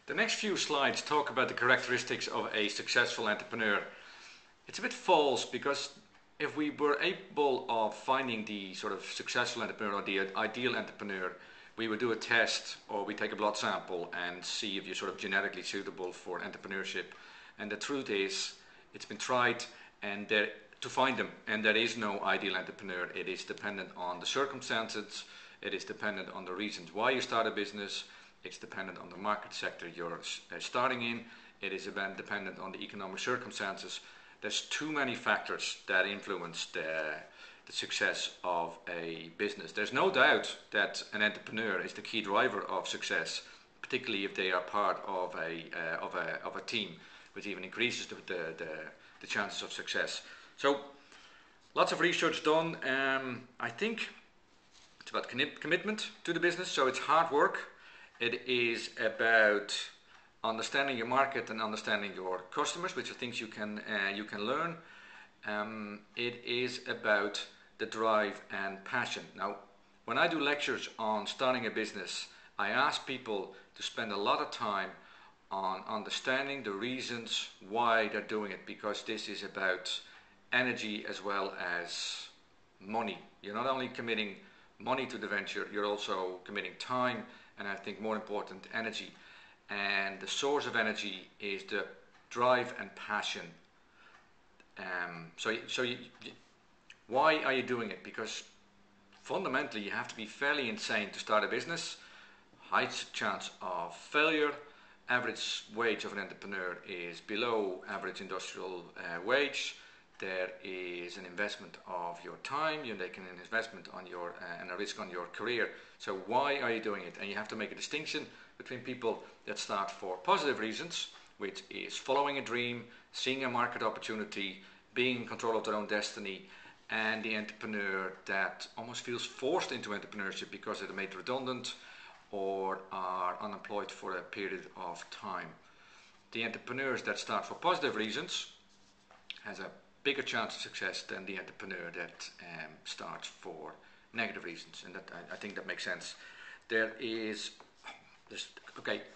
The next few slides talk about the characteristics of a successful entrepreneur. It's a bit false because if we were able of finding the sort of successful entrepreneur or the ideal entrepreneur, we would do a test or we take a blood sample and see if you're sort of genetically suitable for entrepreneurship. And the truth is, it's been tried and to find them, and there is no ideal entrepreneur. It is dependent on the circumstances, it is dependent on the reasons why you start a business, it's dependent on the market sector you're starting in, it is dependent on the economic circumstances. There's too many factors that influence the success of a business. There's no doubt that an entrepreneur is the key driver of success, particularly if they are part of a team, which even increases the chances of success. So lots of research done. I think it's about commitment to the business, so it's hard work. It is about understanding your market and understanding your customers, which are things you can learn. It is about the drive and passion. Now, when I do lectures on starting a business, I ask people to spend a lot of time on understanding the reasons why they're doing it, because this is about energy as well as money. You're not only committing money to the venture, you're also committing time, and I think more important, energy. And the source of energy is the drive and passion. Why are you doing it? Because fundamentally you have to be fairly insane to start a business. High chance of failure. Average wage of an entrepreneur is below average industrial wage. There is an investment of your time, you're taking an investment on your and a risk on your career. So why are you doing it? And you have to make a distinction between people that start for positive reasons, which is following a dream, seeing a market opportunity, being in control of their own destiny, and the entrepreneur that almost feels forced into entrepreneurship because they're made redundant or are unemployed for a period of time. The entrepreneurs that start for positive reasons has a bigger chance of success than the entrepreneur that starts for negative reasons, and that I think that makes sense.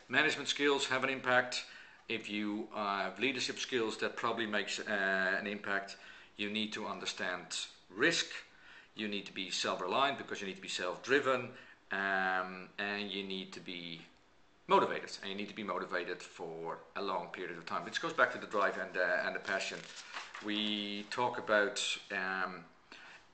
Management skills have an impact. If you have leadership skills, that probably makes an impact. You need to understand risk. You need to be self-reliant because you need to be self-driven, and you need to be motivated. And you need to be motivated for a long period of time. Which goes back to the drive and the passion. We talk about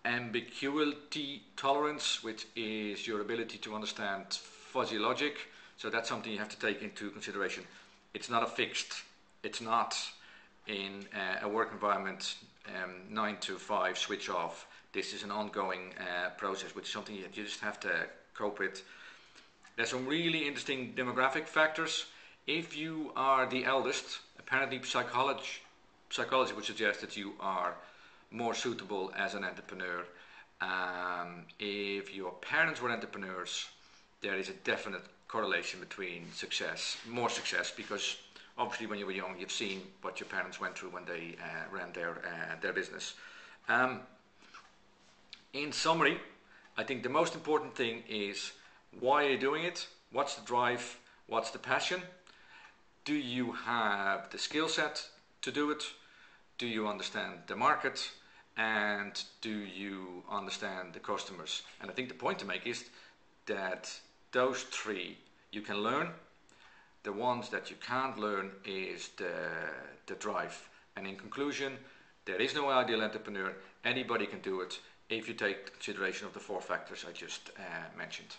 ambiguity tolerance, which is your ability to understand fuzzy logic. So that's something you have to take into consideration. It's not a fixed, it's not in a work environment 9 to 5 switch off. This is an ongoing process, which is something that you just have to cope with. There's some really interesting demographic factors. If you are the eldest, apparently psychology would suggest that you are more suitable as an entrepreneur. If your parents were entrepreneurs, there is a definite correlation between more success, because obviously when you were young you've seen what your parents went through when they ran their business. In summary, I think the most important thing is, why are you doing it? What's the drive? What's the passion? Do you have the skill set to do it? Do you understand the market? And do you understand the customers? And I think the point to make is that those three you can learn. The ones that you can't learn is the drive. And in conclusion, there is no ideal entrepreneur. Anybody can do it if you take consideration of the 4 factors I just mentioned.